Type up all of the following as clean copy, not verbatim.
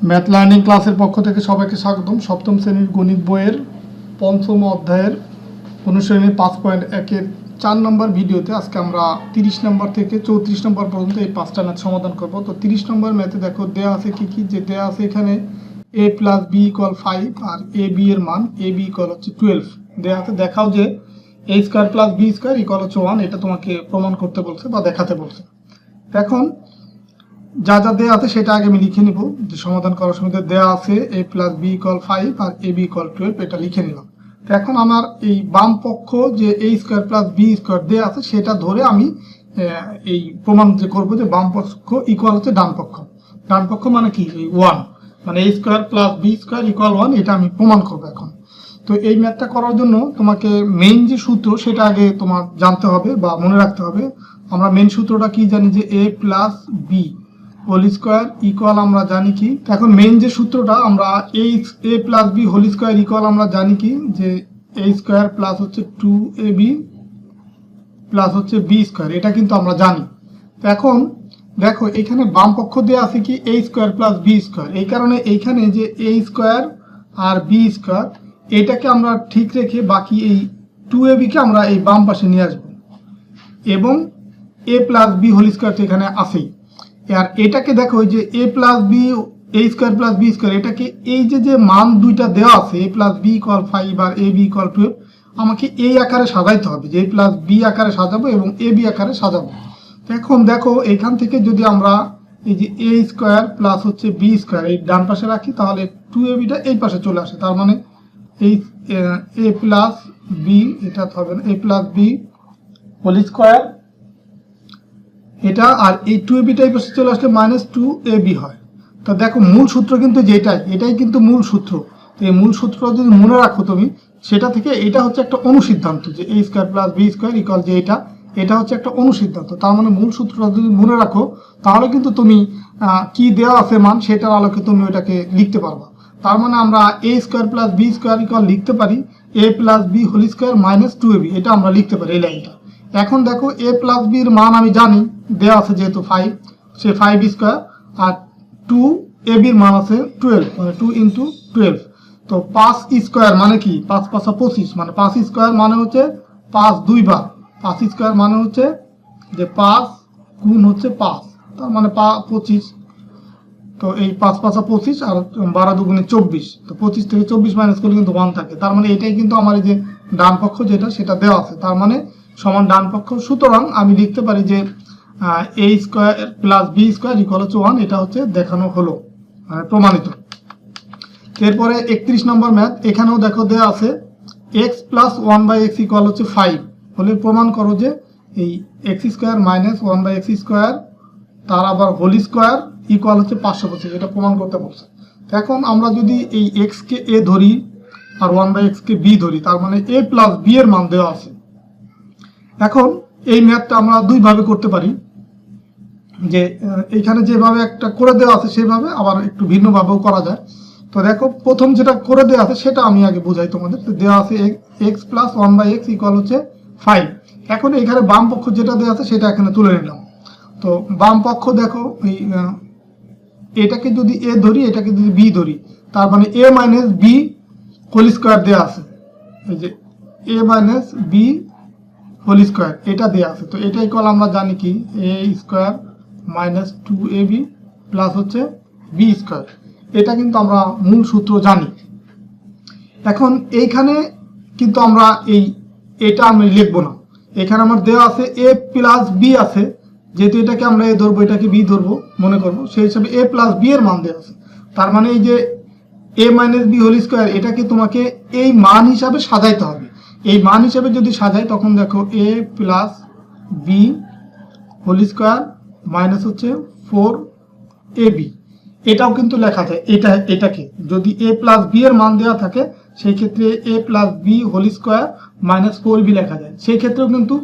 Math learning ক্লাসের পক্ষ থেকে সবাইকে স্বাগতম। সপ্তম শ্রেণীর গণিত বইয়ের পঞ্চম অধ্যায়ের অনুশীলনী 5.1-এর 4 নম্বর ভিডিওতে আজকে আমরা 30 নম্বর থেকে 34 নম্বর পর্যন্ত এই 5টা ম্যাথ সমাধান করব। তো 30 নম্বর ম্যাথে দেখো দেয়া আছে কি যে দেয়া আছে এখানে a + b = 5 আর ab এর মান ab = 12 দেয়া আছে। দেখাও যে a² + b² = 1, এটা তোমাকে প্রমাণ করতে বলছে বা দেখাতে বলছে। এখন যা যা দেয়া আছে সেটা আগে আমি লিখে নিব, যে সমাধান করার সময় দেয়া আছে a + b = 5 আর ab = 12, এটা লিখে নিলাম। তো এখন আমার এই বাম পক্ষ যে a² + b² দেয়া আছে সেটা ধরে আমি এই প্রমাণ যে করব যে বাম পক্ষ ইকুয়াল হচ্ছে ডান পক্ষ। ডান পক্ষ মানে কি, এই 1, মানে a² + b² = 1, এটা আমি প্রমাণ করব এখন। তো এই ম্যাথটা করার জন্য তোমাকে মেইন যে সূত্র সেটা আগে তোমার জানতে হবে বা মনে রাখতে হবে। আমরা মেইন সূত্রটা কি জানি, যে a + b whole square equal আমরা জানি কি। এখন মেইন যে সূত্রটা আমরা a + b whole square equal আমরা জানি কি, যে a² প্লাস হচ্ছে 2ab প্লাস হচ্ছে b², এটা কিন্তু আমরা জানি। তো এখন দেখো এখানে বাম পক্ষ দেওয়া আছে কি a² + b², এই কারণে এইখানে যে a² আর b² এটাকে আমরা ঠিক রেখে বাকি এই 2ab কে আমরা এই বাম পাশে নিয়ে আসবো, এবং a + b হোল স্কয়ার তো এখানে আছেই। আর এটাকে দেখো যে a + b a² + b², এটাকে এই যে মান দুইটা দেওয়া আছে a + b = 5 আর ab = 12, আমাকে এই আকারে সাজাইতে হবে, যে a + b আকারে সাজাবো এবং ab আকারে সাজাবো। এখন দেখো এখান থেকে যদি আমরা এই যে a² প্লাস হচ্ছে b² এই ডান পাশে রাখি, তাহলে 2abটা এই পাশে চলে আসে। তার মানে এই a + b, এটা হবে না, a + b হোল স্কয়ার এটা, আর এই 2ab এই পাশে চলে আসলে -2ab হয়। তো দেখো মূল সূত্র কিন্তু এটাই কিন্তু মূল সূত্র। তো এই মূল সূত্র যদি মনে রাখো তুমি, সেটা থেকে এটা হচ্ছে একটা অনুসিদ্ধান্ত, যে a² + b² = যে এটা হচ্ছে একটা অনুসিদ্ধান্ত। তার মানে মূল সূত্রটা যদি মনে রাখো, তাহলে কিন্তু তুমি কি দেওয়া আছে মান সেটার আলোকে তুমি ওটাকে লিখতে পারবা। তার মানে আমরা a² + b² লিখতে পারি a + b whole square -2ab, এটা আমরা লিখতে পারি এই লাইনটা। এখন দেখো a + b এর মান আমি জানি, দেওয়া আছে যেহেতু 5, সে 5² আর 2ab এর মান আছে 12, মানে 2 × 12। তো 5² মানে কি, 5 × 5 = 25, মানে 5² মানে হচ্ছে 5 2 বার, 5² মানে হচ্ছে যে 5 গুণ হচ্ছে 5, তার মানে 25। তো এই 5 × 5 = 25 আর 12 × 2 = 24। তো 25 থেকে 24 মাইনাস করলে কিন্তু 1 থাকে। তার মানে এটাই কিন্তু আমার এই যে ডান পক্ষ যেটা সেটা দেওয়া আছে, তার মানে সমান ডান পক্ষ। সুতরাং আমি লিখতে পারি যে a² + b² = 1, এটা হচ্ছে দেখানো হলো, প্রমাণিত। এরপরে 31 নম্বর ম্যাথ, এখানেও দেখো দেওয়া আছে x + 1/x = 5 হলে প্রমাণ করো যে এই x² - 1/x², তার আবার হোল স্কয়ার ইকুয়াল হচ্ছে 525, এটা প্রমাণ করতে বলছে। এখন আমরা যদি এই x কে a ধরি আর 1/x কে b ধরি, তার মানে a + b এর মান দেওয়া আছে। এখন এই ম্যাথটা আমরা দুইভাবে করতে পারি, যে এইখানে যেভাবে একটা করে দেওয়া আছে সেভাবে, আবার একটু ভিন্নভাবেও করা যায়। তো দেখো প্রথম যেটা করে দেওয়া আছে সেটা আমি আগে বুঝাই তোমাদের। দেওয়া আছে x + 1/x = 5। এখন এখানে বাম পক্ষ যেটা দেওয়া আছে সেটা এখানে তুলে নিলাম। তো বাম পক্ষ দেখো এই এটাকে যদি a ধরি, এটাকে যদি b ধরি, তার মানে a - b হোল স্কয়ার দেওয়া আছে, এই যে a - b হোল স্কয়ার এটা দেওয়া আছে। তো এটা ইকুয়াল আমরা জানি কি a² - 2ab প্লাস হচ্ছে b², এটা কিন্তু আমরা মূল সূত্র জানি। এখন এইখানে কিন্তু আমরা এটা আমি লিখবো না, এখানে আমার দেওয়া আছে a + b আছে, যেহেতু এটাকে আমরা a ধরবো এটাকে b ধরবো মনে করবো, সেই হিসাবে a + b এর মান দেওয়া আছে। তার মানে এই যে a - b হোল স্কয়ার এটাকে তোমাকে এই মান হিসাবে সাজাইতে হবে। এই মান হিসাবে যদি সাজাই, তখন দেখো a + b whole square minus হচ্ছে 4ab, এটাও কিন্তু লেখা যায়। এটাকে যদি a + b এর মান দেওয়া থাকে, সেই ক্ষেত্রে a + b whole square -4b লেখা যায়। সেই ক্ষেত্রেও কিন্তু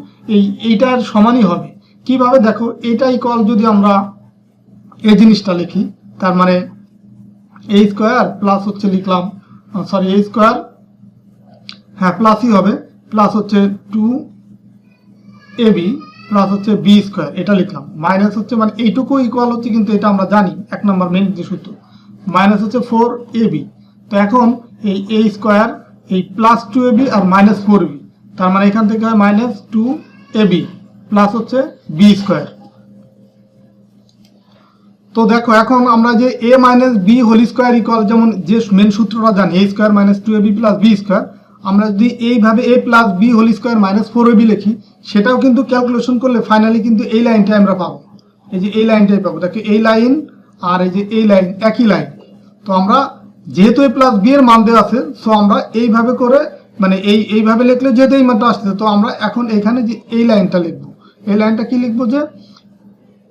এইটার সমানই হবে। কিভাবে দেখো, এটা ইকুয়াল যদি আমরা এই জিনিসটা লিখি, তার মানে a² প্লাস হচ্ছে লিখলাম, সরি a², হ্যাঁ প্লাসই হবে, প্লাস হচ্ছে 2ab প্লাস হচ্ছে b², এটা লিখলাম। মাইনাস হচ্ছে মানে এইটুকু ইকুয়াল হচ্ছে, কিন্তু এটা আমরা জানি 1 নম্বর মেইন যে সূত্র। মাইনাস হচ্ছে 4ab। তো এখন এই a স্কোয়ার এই প্লাস 2ab আর মাইনাস 4ab, তার মানে এখান থেকে হয় মাইনাস 2ab প্লাস হচ্ছে b স্কোয়ার। তো দেখো এখন আমরা যে a minus b whole square equal, যেমন যে মেন সূত্রটা জানি a square minus 2ab plus b square, আমরা যদি এইভাবে a plus b whole square minus 4ab লিখি, সেটাও কিন্তু ক্যালকুলেশন করলে ফাইনালি কিন্তু এই লাইনটাই আমরা পাবো। এই যে এই লাইনটাই পাবো, দেখো এই লাইন আর এই যে এই লাইন একই লাইন। তো আমরা যেহেতু a প্লাস b এর মান দেওয়া আছে, সো আমরা এইভাবে করে মানে এইভাবে লিখলে যেহেতু এই মানটা আসছে, তো আমরা এখন এখানে যে এই লাইনটা লিখবো, এই লাইনটা কি লিখবো যে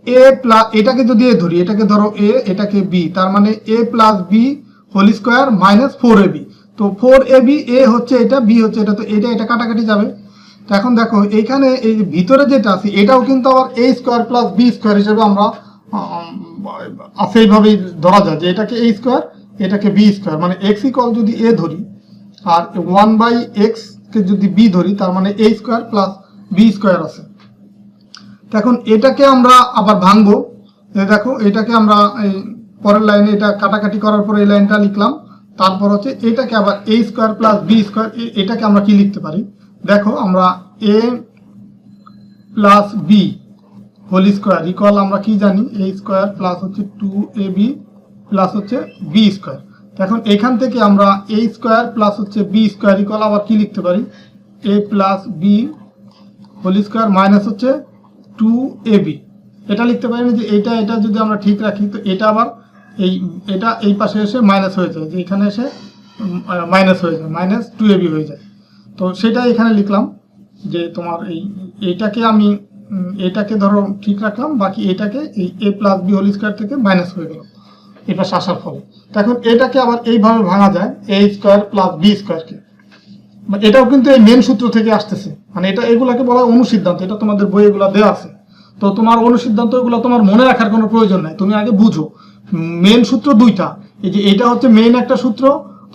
a প্লাস, এটাকে যদি a ধরি, এটাকে ধরো a, এটাকে b, তার মানে a plus b whole square minus 4ab। তো 4ab a হচ্ছে এটা, b হচ্ছে এটা, তো এটা কাটাকাটি যাবে। তো এখন দেখো এইখানে এই ভিতরে যেটা আছে এটাও কিন্তু আবার a square plus b square হিসেবে আমরা সেইভাবেই ধরা যায় যে এটাকে a স্কোয়ার, এটাকে b স্কোয়ার, মানে x ইকুয়াল যদি a ধরি আর 1/x কে যদি b ধরি, তার মানে a square plus b square আছে। এখন এটাকে আমরা আবার ভাঙবো, দেখো এটাকে আমরা এই পরের লাইনে এটা কাটাকাটি করার পরে এই লাইনটা লিখলাম, তারপর হচ্ছে এটাকে আবার a square plus b square, এটাকে আমরা কি লিখতে পারি, দেখো আমরা a plus b whole square equal আমরা কি জানি a স্কোয়ার প্লাস হচ্ছে 2ab প্লাস হচ্ছে b স্কোয়ার। এখন এখান থেকে আমরা a স্কোয়ার প্লাস হচ্ছে b স্কোয়ার ইকুয়াল আবার কি লিখতে পারি, a plus b whole square minus হচ্ছে 2ab, এটা লিখতে পারি না যে এটা যদি আমরা ঠিক রাখি, তো এটা আবার এটা এই পাশে এসে মাইনাস হয়ে যায়, যে এখানে এসে মাইনাস হয়ে যায়, মাইনাস 2ab হয়ে যায়। তো সেটা এখানে লিখলাম যে তোমার এইটাকে আমি এটাকে ধরো ঠিক রাখলাম, বাকি এটাকে এই a plus b whole square থেকে মাইনাস হয়ে গেল এটা আসার ফলে। এখন এটাকে আবার এইভাবে ভাঙা যায় a স্কোয়ার প্লাস b স্কোয়ারকে, এটাও কিন্তু এই মেন সূত্র থেকে আসতেছে, মানে এগুলাকে বলা হয় অনুসিদ্ধান্ত, এটা তোমাদের বই এগুলো দেওয়া আছে। তো তোমার অনুসিদ্ধান্ত এগুলো তোমার মনে রাখার কোনো প্রয়োজন নাই, তুমি আগে বুঝো মেন সূত্র দুইটা, এই যে এটা হচ্ছে মেন একটা সূত্র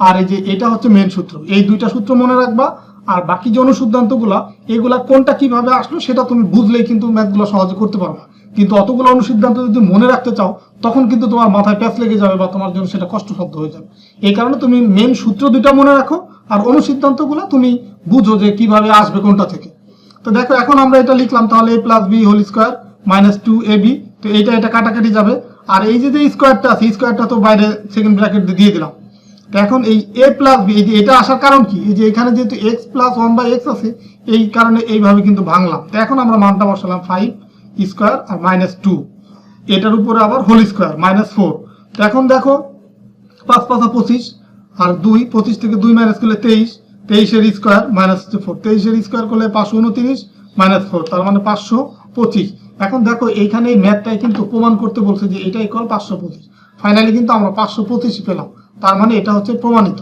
আর এই যে এটা হচ্ছে মেন সূত্র, এই দুইটা সূত্র মনে রাখবা। আর বাকি যে অনুসিদ্ধান্তগুলা এগুলা কোনটা কিভাবে আসলো সেটা তুমি বুঝলেই কিন্তু ম্যাথগুলো সহজে করতে পারবা। কিন্তু অতগুলো অনুসিদ্ধান্ত যদি মনে রাখতে চাও তখন কিন্তু তোমার মাথায় প্যাচ লেগে যাবে বা তোমার জন্য সেটা কষ্টসাধ্য হয়ে যাবে। এই কারণে তুমি মেন সূত্র দুইটা মনে রাখো আর অনুসিদ্ধান্তগুলো তুমি বুঝো যে কিভাবে আসবে কোনটা থেকে। তো দেখো এখন আমরা এটা লিখলাম, তাহলে a plus b whole square minus 2ab, তো এটা কাটাকাটি যাবে। আর এই যে স্কোয়ারটা আছে, স্কোয়ারটা তো বাইরে সেকেন্ড ব্র্যাকেট দিয়ে দিলাম। তো এখন এই a প্লাস b, এই যে এটা আসার কারণ কি, এই যে এখানে যেহেতু x প্লাস 1/x আছে, এই কারণে এইভাবে কিন্তু ভাঙলাম। তো এখন আমরা মানটা বসালাম 5 স্কোয়ার আর মাইনাস 2, এটার উপরে আবার হোল স্কোয়ার মাইনাস 4। তো এখন দেখো 5 5 25 আর 2, 25 থেকে 2 মাইনাস করলে 23, 23 এর স্কোয়ার মাইনাস হচ্ছে 4, 23 এর স্কোয়ার করলে 529 মাইনাস 4, তার মানে 525। এখন দেখো এইখানে এই ম্যাথটাই কিন্তু প্রমাণ করতে বলছে যে এটা ইকুয়াল 525। ফাইনালি কিন্তু আমরা 525 পেলাম, তার মানে এটা হচ্ছে প্রমাণিত।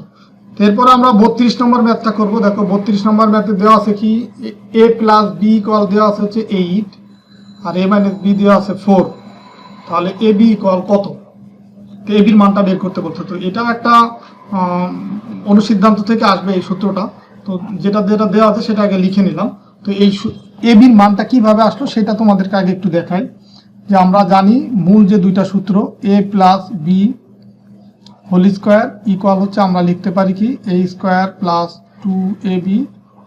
এরপর আমরা 32 নম্বর ম্যাথটা করব। দেখো 32 নম্বর ম্যাথে দেওয়া আছে কি, a প্লাস b ইকুয়াল দেওয়া আছে হচ্ছে 8 আর a মাইনাস b দেওয়া আছে 4, তাহলে ab ইকুয়াল কত, তো ab এর মানটা বের করতে বলছে। তো এটাও একটা অনুসিদ্ধান্ত থেকে আসবে এই সূত্রটা, তো যেটা দেওয়া আছে সেটা আগে লিখে নিলাম। তো এই ab এর মানটা কিভাবে আসলো সেটা তোমাদেরকে আগে একটু দেখাই। যে আমরা জানি মূল যে দুইটা সূত্র a plus b whole square equal হচ্ছে আমরা লিখতে পারি কি a square plus 2ab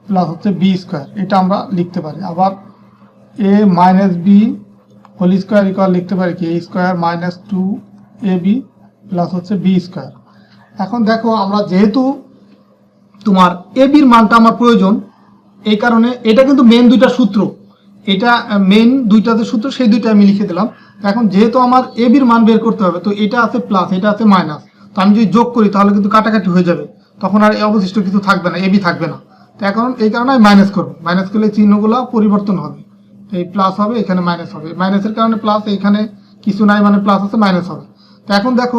plus হচ্ছে b স্কোয়ার, এটা আমরা লিখতে পারি। আবার a minus b whole square equal লিখতে পারি কি a square minus 2ab plus হচ্ছে b স্কোয়ার। এখন দেখো আমরা যেহেতু তোমার ab এর মানটা আমার প্রয়োজন, এই কারণে এটা কিন্তু মেন দুইটা সূত্র, এটা মেন দুইটা যে সূত্র সেই দুইটা আমি লিখে দিলাম। এখন যেহেতু আমার ab এর মান বের করতে হবে, তো এটা আছে প্লাস এটা আছে মাইনাস, তো আমি যদি যোগ করি তাহলে কিন্তু কাটাকাটি হয়ে যাবে, তখন আর অবশিষ্ট কিছু থাকবে না, ab থাকবে না। তো এখন এই কারণে আমি মাইনাস করবো, মাইনাস করলে চিহ্নগুলো পরিবর্তন হবে, এই প্লাস হবে এখানে মাইনাস হবে, মাইনাসের কারণে প্লাস, এইখানে কিছু নাই মানে প্লাস আছে মাইনাস হবে। তো এখন দেখো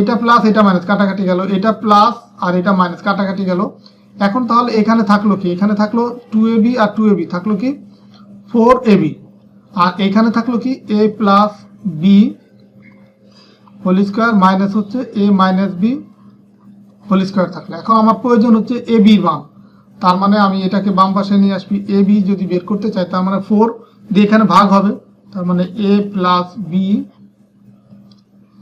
এটা প্লাস এটা মাইনাস কাটাকাটি গেল, এটা প্লাস আর এটা মাইনাস কাটাকাটি গেল। এখন তাহলে এখানে থাকলো কি, এখানে থাকলো 2ab আর 2ab থাকলো কি 4ab, আর এখানে থাকলো কি a plus b whole square minus হচ্ছে a minus b whole square থাকলো। এখন আমার প্রয়োজন হচ্ছে ab মান, তার মানে আমি এটাকে বাম পাশে নিয়ে আসবি, ab যদি বের করতে চাই তার মানে 4 দিয়ে এখানে ভাগ হবে, তার মানে a প্লাস b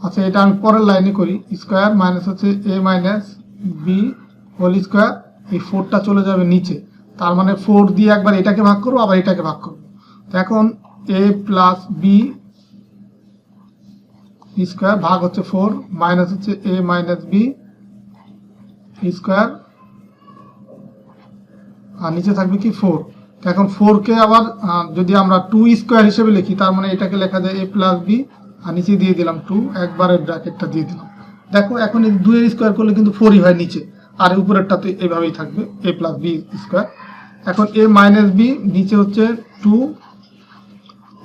আচ্ছা, এটা আমি পরের লাইনে করি। স্কোয়ার মাইনাস হচ্ছে এ মাইনাস বি হোল স্কোয়ার, এই 4টা চলে যাবে নিচে, তার মানে 4 দিয়ে একবার এটাকে ভাগ করবো, আবার এটাকে ভাগ করবো। তো এখন এ প্লাস বি স্কোয়ার ভাগ হচ্ছে 4 মাইনাস হচ্ছে এ মাইনাস বি স্কোয়ার, আর নিচে থাকবে কি 4। এখন 4কে আবার যদি আমরা 2 স্কোয়ার হিসেবে লিখি, তার মানে এটাকে লেখা যায় এ প্লাস বি, আর নিচে দিয়ে দিলাম 2, একবারে ব্র্যাকেটটা দিয়ে দিলাম। দেখো এখন এই 2 এর স্কোয়ার করলে কিন্তু 4ই হয় নিচে, আর উপরেরটা তো এইভাবেই থাকবে এ প্লাস বি স্কোয়ার। এখন এ মাইনাস বি নিচে হচ্ছে 2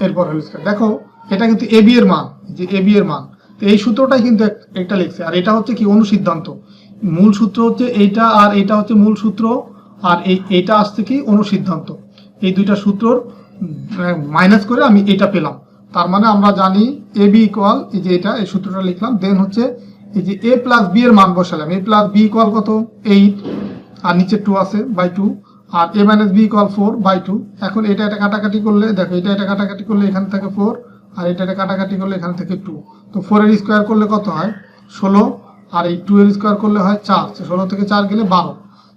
এরপর হোল স্কোয়ার। দেখো এটা কিন্তু এ বি এর মান, যে এ বি এর মান। তো এই সূত্রটাই কিন্তু একটা লিখছে, আর এটা হচ্ছে কি অনুসিদ্ধান্ত। মূল সূত্র হচ্ছে এইটা, আর এটা হচ্ছে মূল সূত্র, আর এইটা আসছে কি অনুসিদ্ধান্ত। এই দুইটা সূত্রর মাইনাস করে আমি এটা পেলাম। তার মানে আমরা জানি এ বি ইকুয়াল, এই যে এটা, এই সূত্রটা লিখলাম। দেন হচ্ছে এই যে এ প্লাস বি এর মান বসালাম, এ প্লাস বি ইকুয়াল কত 8, আর নিচে 2 আছে বাই 2, আর এ মাইনাস বি ইকুয়াল 4/2। এখন এটা কাটাকাটি করলে দেখো, এটা কাটাকাটি করলে এখান থেকে 4, আর এটা কাটাকাটি করলে এখান থেকে 2। তো 4 এর স্কোয়ার করলে কত হয় 16, আর এই 2 এর স্কোয়ার করলে হয় 4, 16 থেকে 4 গেলে 12,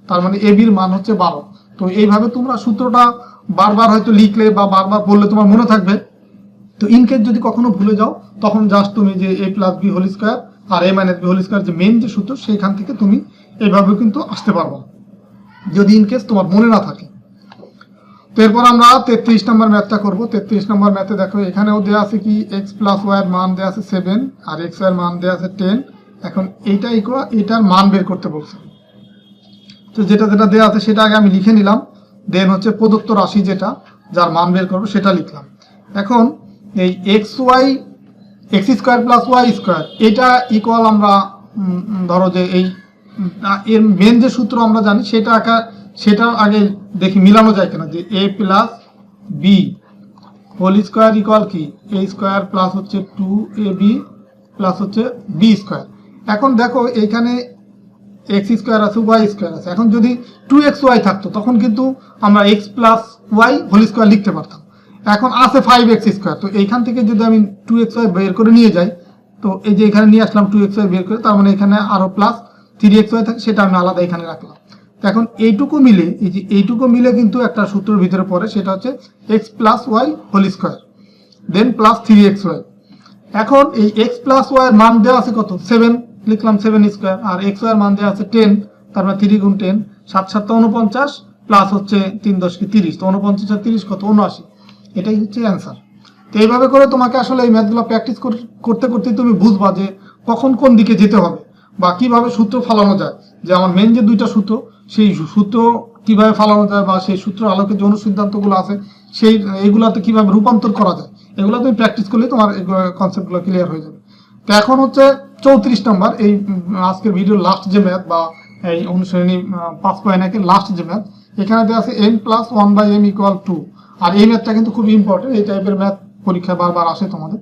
তার মানে এ বির মান হচ্ছে 12। তো এইভাবে তোমরা সূত্রটা বারবার হয়তো লিখলে বা বারবার বললে তোমার মনে থাকবে। তো ইনকেস যদি কখনো ভুলে যাও, তখন জাস্ট তুমি যে A plus B whole square R A minus B whole square যে মেন যে সূত্র, সেইখান থেকে তুমি এইভাবে কিন্তু আসতে পারবো, যদি ইনকেস তোমার মনে না থাকে। তো এরপর আমরা 33 নম্বর ম্যাথটা করবো। 33 নম্বর ম্যাথে দেখো এখানেও দেওয়া আছে কি এক্স প্লাস ওয়াই এর মান দেওয়া আছে 7, আর এক্স ওয়াই এর মান দেওয়া আছে 10। এখন এইটা ইকুয়াল, এটার মান বের করতে বলছে। তো যেটা দেওয়া আছে সেটা আগে আমি লিখে নিলাম, দেন হচ্ছে প্রদত্ত রাশি যেটা, যার মান বের করবো সেটা লিখলাম। এখন এই X square plus Y square, এটা ইকুয়াল আমরা ধরো যে এই এর মেন যে সূত্র আমরা জানি সেটা আগে দেখি মিলানো যায় কিনা, যে A plus B whole square equal কি এ স্কোয়ার প্লাস হচ্ছে 2ab প্লাস হচ্ছে বি স্কোয়ার। এখন দেখো এইখানে এক্স স্কোয়ার আছে, ওয়াই স্কোয়ার আছে। এখন যদি 2xy থাকতো, তখন কিন্তু আমরা X plus Y whole square লিখতে পারতাম। এখন আছে 5x স্কোয়ার, তো এইখান থেকে যদি আমি 2xy বের করে নিয়ে যাই, তো এই যে এখানে নিয়ে আসলাম 2xy বের করে, তার মানে এখানে আরো প্লাস 3xy থাকে, সেটা আমি আলাদা এখানে রাখলাম। এখন এইটুকু মিলে, এই যে এইটুকু মিলে কিন্তু একটা সূত্রের ভিতরে পড়ে, সেটা হচ্ছে X plus Y whole square then plus 3xy। এখন এই এক্স প্লাস ওয়াই এর মান দেওয়া আছে কত 7, লিখলাম 7 স্কোয়ার, আর এক্স ওয়াই এর মান দেওয়া আছে 10, তার মানে 3 গুণ 10, 7 7 49 প্লাস হচ্ছে 3 10 কি 30, তো 49 আর 30 কত 79, এটাই হচ্ছে অ্যান্সার। তো এইভাবে করে তোমাকে আসলে এই ম্যাথগুলো প্র্যাকটিস করতে করতে তুমি বুঝবা যে কখন কোন দিকে যেতে হবে, বা কিভাবে সূত্র ফালানো যায়। যে আমার মেন যে দুইটা সূত্র, সেই সূত্র কিভাবে ফালানো যায়, বা সেই সূত্র আলোকে যে অনুসিদ্ধান্তগুলো আছে সেই এইগুলাতে কিভাবে রূপান্তর করা যায়, এগুলো তুমি প্র্যাকটিস করলে তোমার কনসেপ্টগুলো ক্লিয়ার হয়ে যাবে। তো এখন হচ্ছে 34 নম্বর, এই আজকের ভিডিওর লাস্ট যে ম্যাথ, বা এই অনুশ্রেণী 5.1 লাস্ট যে ম্যাথ, এখানে দেওয়া আছে m প্লাস 1/m ইকুয়াল 2। আর এই ম্যাথটা কিন্তু খুব ইম্পর্টেন্ট, এই টাইপের ম্যাথ পরীক্ষায় বারবার আসে তোমাদের।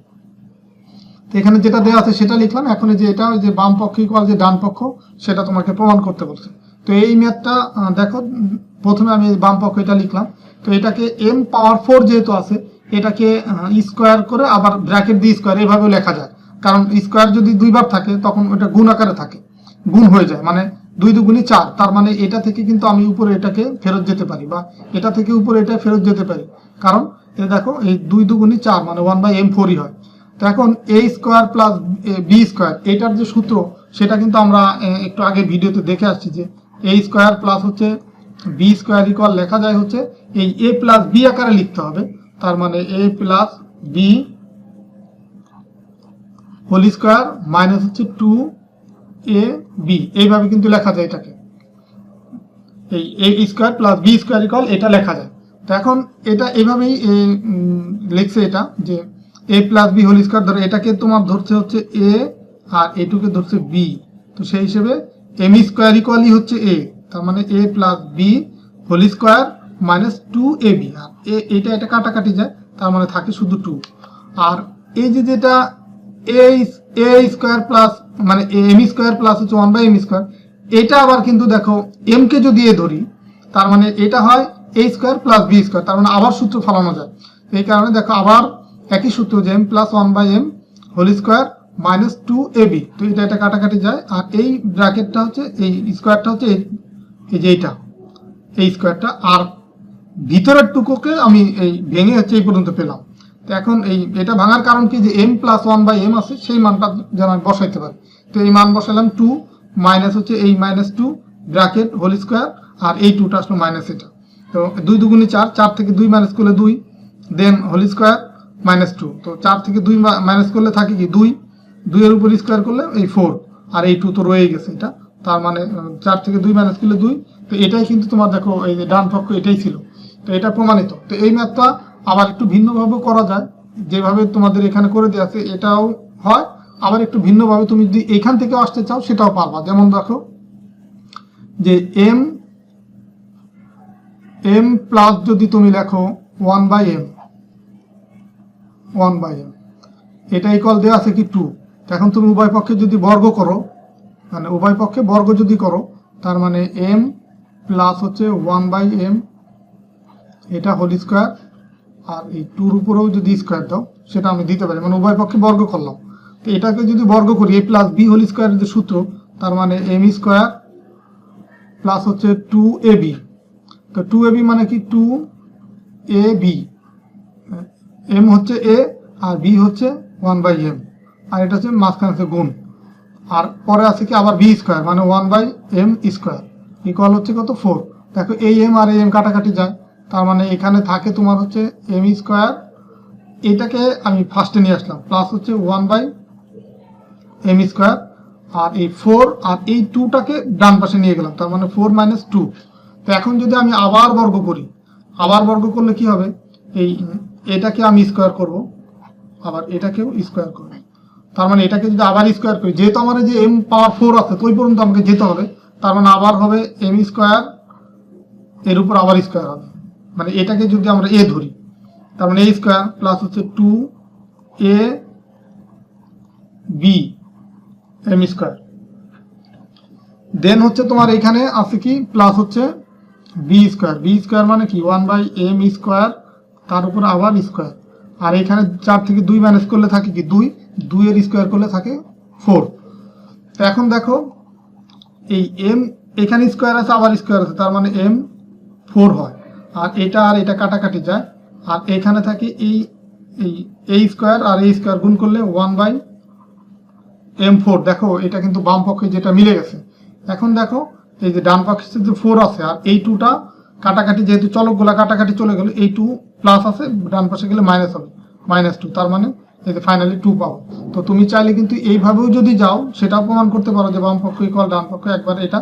তো এখানে যেটা দেওয়া আছে সেটা লিখলাম। এখন যে এটা যে বাম পক্ষ ইকুয়াল যে ডান পক্ষ, সেটা তোমাকে প্রমাণ করতে বলছে। তো এই ম্যাথটা দেখো, প্রথমে আমি বাম পক্ষ এটা লিখলাম। তো এটাকে m পাওয়ার 4 যেহেতু আছে, এটাকে স্কোয়ার করে আবার ব্র্যাকেট দিয়ে স্কোয়ার এভাবেও লেখা যায়। কারণ স্কোয়ার যদি দুইবার থাকে, তখন ওটা গুণ আকারে থাকে, গুণ হয়ে যায়, মানে 2 2 4। তার মানে এটা থেকে কিন্তু আমি উপরে এটাকে ফেরত যেতে পারি, বা এটা থেকে উপরে এটা ফেরত যেতে পারি। কারণ এই দেখো, এই 2 2 4 মানে 1/m4ই হয়। তো এখন a square plus B square, এটার যে সূত্র সেটা কিন্তু আমরা একটু আগে ভিডিওতে দেখে আসছি, যে a স্কোয়ার প্লাস হচ্ছে বি স্কোয়ার ইকুয়াল লেখা যায় হচ্ছে এই a প্লাস বি আকারে লিখতে হবে। তার মানে a plus B whole square minus হচ্ছে 2ab, এইভাবে কিন্তু লেখা যায় এটাকে, এই a square plus B square equal এটা লেখা যায়। তো এখন এটা এইভাবেই লিখছে, এটা যে a plus B whole square, ধরো এটাকে তোমার ধরছে হচ্ছে a, আর এটুকে ধরছে b। তো সেই হিসেবে m স্কোয়ার ইকুয়ালই হচ্ছে a, তার মানে a plus B whole square minus 2ab, আর এটা কাটাকাটি যায়, তার মানে থাকে শুধু 2। আর এই যে যেটা a স্কোয়ার প্লাস মানে m স্কোয়ার প্লাস হচ্ছে 1/m স্কোয়ার, এটা আবার কিন্তু দেখো m কে যদি a ধরি, তার মানে এটা হয় a square plus B square, তার মানে আবার সূত্র ফালানো যায়। এই কারণে দেখো আবার একই সূত্র, যে m plus 1/m whole square -2ab, তো এটা কাটাকাটি যায়, আর এই ব্র্যাকেটটা হচ্ছে এই স্কোয়ারটা হচ্ছে এই যে এই স্কোয়ারটা, আর ভিতরের টুকুকে আমি এই ভেঙে হচ্ছে এই পর্যন্ত পেলাম। তো এখন এটা ভাঙার কারণ কি, যে m + 1/m আছে, সেই মানটা যেন আমি বসাইতে পারি। তো এই মান বসালাম 2 মাইনাস হচ্ছে এই -2 ব্র্যাকেট হোল স্কোয়ার, আর এই 2টা আসলো মাইনাস এটা। তো 2 দুগুণে 4, 4 থেকে 2 মাইনাস করলে 2, দেন হোল স্কোয়ার -2। তো 4 থেকে 2 মাইনাস করলে থাকে কি 2, 2 এর উপর স্কোয়ার করলে এই 4, আর এই 2 তো রয়ে গেছে এটা। তার মানে 4 থেকে 2 মাইনাস করলে 2। তো এটাই কিন্তু তোমার দেখো এই যে ডান পক্ষ এটাই ছিল, তো এটা প্রমাণিত। তো এই ম্যাথটা আবার একটু ভিন্নভাবে করা যায়, যেভাবে তোমাদের এখানে করে দেওয়া আছে এটাও হয়, আবার একটু ভিন্নভাবে তুমি যদি এখান থেকে আসতে চাও সেটাও পারবা। যেমন দেখো যে m প্লাস যদি তুমি লেখো 1/m, এটা ইকুয়াল দেওয়া আছে কি 2। এখন তুমি উভয় পক্ষে যদি বর্গ করো, মানে উভয় পক্ষে বর্গ যদি করো, তার মানে m প্লাস হচ্ছে 1/m এটা হোল স্কোয়ার, আর এই 2 উপরেও যদি স্কোয়ার দাও সেটা আমি দিতে পারি, মানে উভয় পক্ষে বর্গ করলাম। তো এটাকে যদি বর্গ করি a + b হোল স্কোয়ারের যে সূত্র, তার মানে m স্কোয়ার প্লাস হচ্ছে 2ab। তো 2ab মানে কি 2ab, m হচ্ছে a আর b হচ্ছে 1/m, আর এটা হচ্ছে মাঝখানে আছে গুণ, আর পরে আছে কি আবার b স্কোয়ার, মানে 1/m স্কোয়ার ইকুয়াল হচ্ছে কত 4। দেখো এই m আর এই m কাটাকাটি যায়, তার মানে এখানে থাকে তোমার হচ্ছে m স্কোয়ার, এটাকে আমি ফার্স্টে নিয়ে আসলাম, প্লাস হচ্ছে 1/m স্কোয়ার, আর এই 4 আর এই 2টাকে ডান পাশে নিয়ে গেলাম, তার মানে 4 - 2। তো এখন যদি আমি আবার বর্গ করি, আবার বর্গ করলে কি হবে, এটাকে আমি স্কোয়ার করব, আবার এটাকেও স্কোয়ার করব, তার মানে এটাকে যদি আবার স্কোয়ার করি, যেহেতু আমার যে m পাওয়ার 4 আছে তো ওই পর্যন্ত আমাকে যেতে হবে, তার মানে আবার হবে m স্কোয়ার, এর উপর আবার স্কোয়ার হবে, মানে এটাকে যদি আমরা a ধরি, তার মানে a স্কোয়ার প্লাস হচ্ছে 2ab m স্কোয়ার, দেন হচ্ছে তোমার এখানে আছে কি প্লাস হচ্ছে b স্কোয়ার মানে কি 1/m স্কোয়ার, তার উপর আবার স্কোয়ার, আর এখানে 4 থেকে 2 মাইনাস করলে থাকে কি 2 এর স্কোয়ার করলে থাকে 4। তো এখন দেখো এই m এখানে স্কোয়ার আছে আবার স্কোয়ার আছে, তার মানে m 4 হয়, আর এটা কাটাকাটি যায়, আর এখানে থাকে এই স্কোয়ার আর এই স্কোয়ার গুণ করলে 1/m4। দেখো এটা কিন্তু বাম পক্ষে যেটা মিলে গেছে। এখন দেখো এই যে ডান পক্ষে যে 4 আছে, আর এই 2টা কাটাকাটি, যেহেতু চলকগুলা কাটাকাটি চলে গেল, এই 2 প্লাস আছে, ডান পাশে গেলে মাইনাস হবে, -2, তার মানে এই যে ফাইনালি 2 পাবো। তো তুমি চাইলে কিন্তু এইভাবেও যদি যাও সেটাও প্রমাণ করতে পারো যে বাম পক্ষ ইকুয়াল ডান পক্ষ, একবার এটা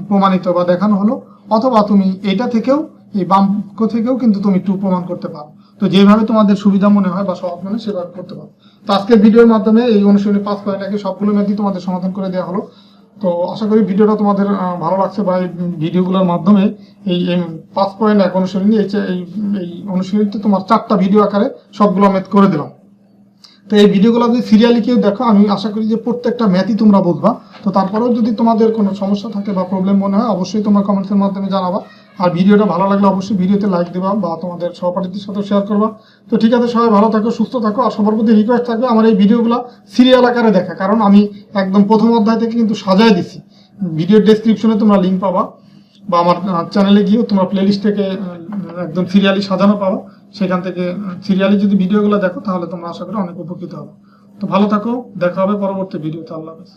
প্রমাণিত বা দেখানো হলো, অথবা তুমি এটা থেকেও এই বাম পক্ষ থেকেও কিন্তু তুমি 2 প্রমাণ করতে পারো। তো যেভাবে তোমাদের সুবিধা মনে হয় বা সহজ মনে সেভাবে করতে পারো। তো আজকের ভিডিওর মাধ্যমে এই অনুশীলনী 5 পয়েন্ট আগে সবগুলো ম্যাথই তোমাদের সমাধান করে দেওয়া হলো। তো আশা করি ভিডিওটা তোমাদের ভালো লাগছে, বা এই ভিডিওগুলোর মাধ্যমে এই 5 পয়েন্ট 1 অনুশীলনী এই অনুশীলনীতে তোমার 4টা ভিডিও আকারে সবগুলো ম্যাথ করে দিলাম। তো এই ভিডিওগুলো যদি সিরিয়ালি কেউ দেখো, আমি আশা করি যে প্রত্যেকটা ম্যাথই তোমরা বুঝবা। তো তারপরেও যদি তোমাদের কোনো সমস্যা থাকে বা প্রবলেম মনে হয়, অবশ্যই তোমরা কমেন্টসের মাধ্যমে জানাবা। আর ভিডিওটা ভালো লাগলে অবশ্যই ভিডিওতে লাইক দেবা বা তোমাদের সহপাঠীদের সাথে শেয়ার করবা। তো ঠিক আছে, সবাই ভালো থাকো, সুস্থ থাকো, আর সবার প্রতি রিকোয়েস্ট থাকবে আমার এই ভিডিওগুলো সিরিয়াল আকারে দেখা, কারণ আমি একদম প্রথম অধ্যায় থেকে কিন্তু সাজায় দিছি। ভিডিওর ডেসক্রিপশনে তোমরা লিঙ্ক পাবা, বা আমার চ্যানেলে গিয়েও তোমরা প্লেলিস্ট থেকে একদম সিরিয়ালি সাজানো পাবো, সেখান থেকে সিরিয়ালি যদি ভিডিওগুলো দেখো তাহলে তোমরা আশা করি অনেক উপকৃত হবে। তো ভালো থাকো, দেখা হবে পরবর্তী ভিডিওতে। আল্লাহ হাফেজ।